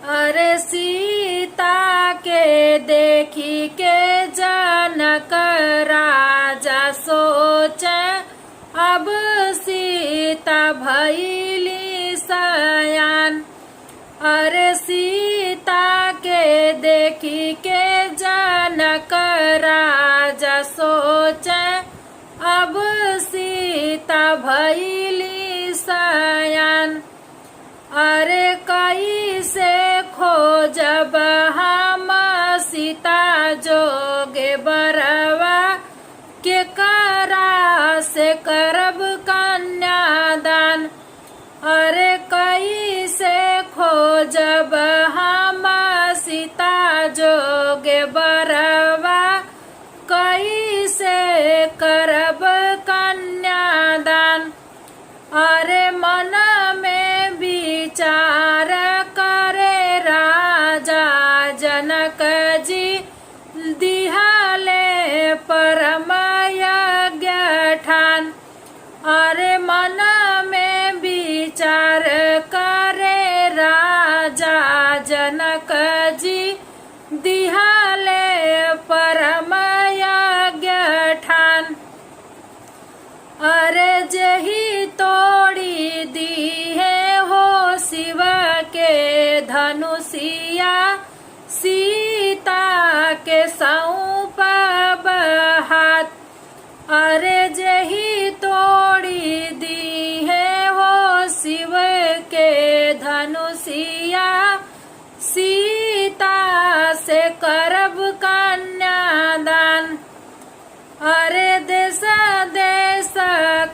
अरे सीता के देखी के जनक राजा सोचे, अब सीता भइली सयान। अरे सीता के देखी के जनक राजा सोचे, अब सीता भइली सयान। अरे कैसे खोजब हम सीता जोगे बरवा, के करा से करब कन्यादान। अरे कैसे खोजब हम सीता जोगे बरवा, कैसे करब कन्यादान। अरे मन में विचार करे राजा जनक जी, दिहाले परम यज्ञ ठान। अरे मन में विचार करे राजा जनक जी, दिहाले परम यज्ञ ठान। अरे जही तोड़ी दी है हो शिव के धनुषिया, सीता के सौंपब हाथ। अरे जही तोड़ी दी है हो शिव के धनुषिया, सीता से करब कन्यादान। अरे देश देश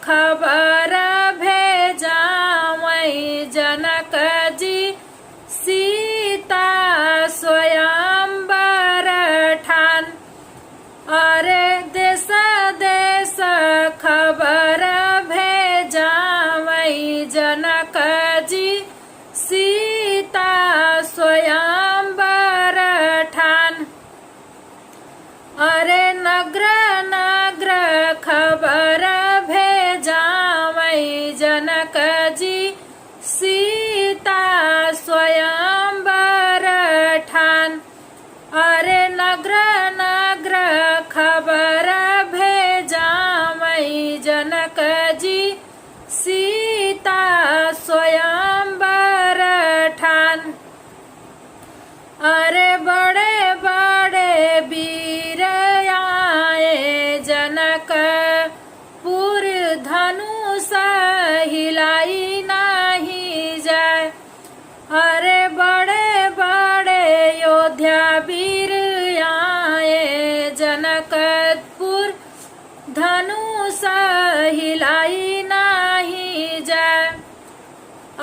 खबर भेजावई जनक जी, सीता स्वयंवर ठान। अरे देश देश खबर भेजावई जनक जी, सीता स्वयंवर ठान। अरे नगर नगर खबर भेजावई जनक जी, सीता स्वयंवर ठान। अरे नगर नगर खबर भेजावई जनक जी, सीता स्वयंवर ठान। अरे बड़े बड़े वीर आए जनकपुर, धनुष हिलाई नहीं जाए। अरे बड़े बड़े योद्धा वीर आए जनकपुर, धनुष हिलाई नहीं जाए।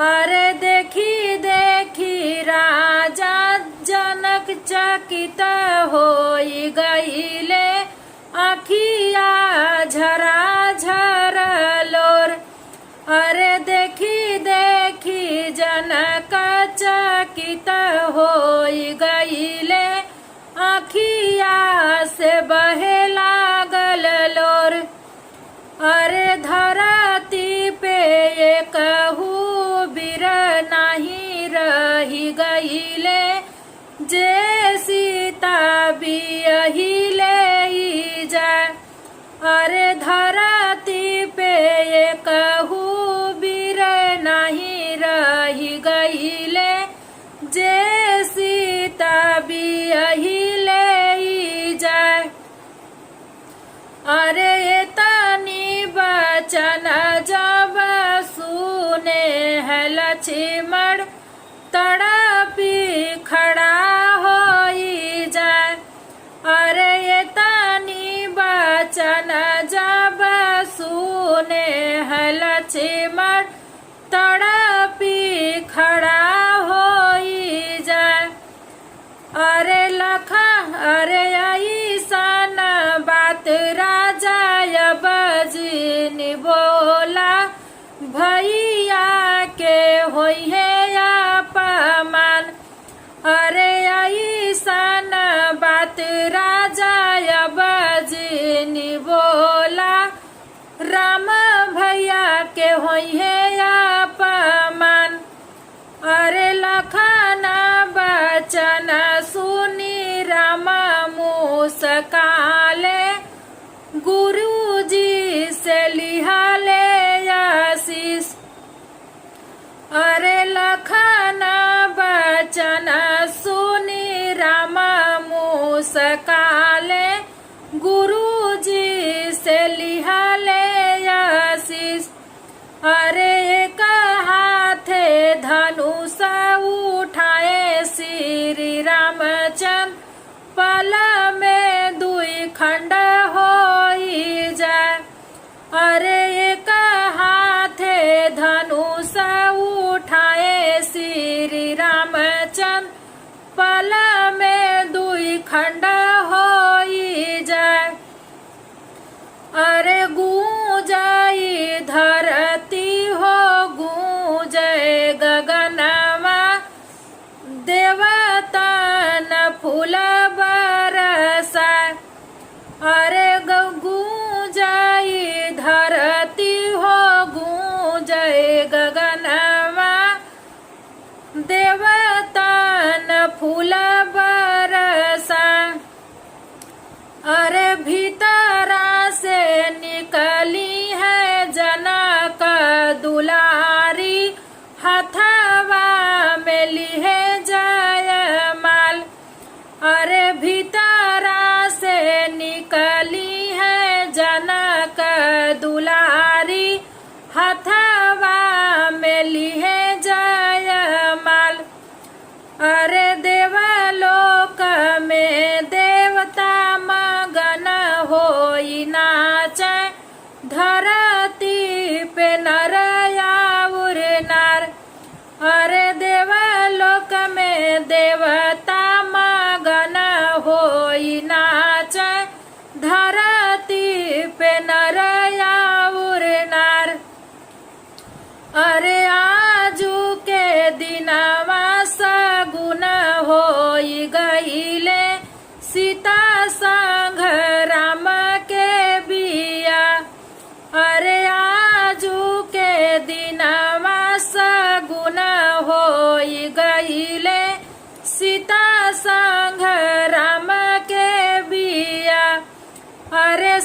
अरे देखी देखी राजा जनक चकित होई गईले, आखिया झरा झर लोर। अरे देखी देखी जनक चकित होई गईले, आखिया से बहे लागल लोर। अरे धरती पे एकहू वीर नहीं रही गईले, जे सीता बियहिले जाए। अरे धरती पे एकहू वीर नहीं रही गईले, जे सीता बियहिले जाए। अरे तनी बचन जब सुने है लक्ष्मण, तड़पी खड़ा होई जाए। अरे तनी बचन जब सुने है लक्ष्मण, तड़पी खड़ा होई जाए। अरे लखा अरे ऐसन बात राजा बजनी बोला, भैया के होई है अपमान। अरे ऐसन बात राजा बजनी बोला, राम भैया के होई है अपमान। अरे लखना सकाले गुरु जी से लिहाले आशीष। अरे लखन बचन सुनी राम मुस्काले गुरु जी से लिहाले आशीष। अरे एक हाथे धनुष उठाए श्री रामचंद्र पल में दुई खंड हो जाए। अरे एक हाथे धनुष उठाए श्री रामचंद्र पल में दुई खंड हो जाए। अरे गूंजाई धरती हो गूंजे गगनमा देवतान फूल बरसा। अरे गूंजाई धरती हो गूंजे गगनमा देवतान फूल बरसा। अरे भीतरा से निकली है जनक दुलारी हथवा में लिहे जयमाल। अरे भीतरा से निकली है जनक दुलारी हथवा में लिहे जयमाल। अरे देवलोक में देवता मगन होई नाचे धरती पे नर और नार। अरे देवलोक में देवता मगन होई नाचे धरती पे नर और नार। अरे आजू के दिनवा सगुन होई गईले सीता संग राम के बिया। अरे आजू के दिनवा सगुन होई गईले सीता संग राम के बिया। अरे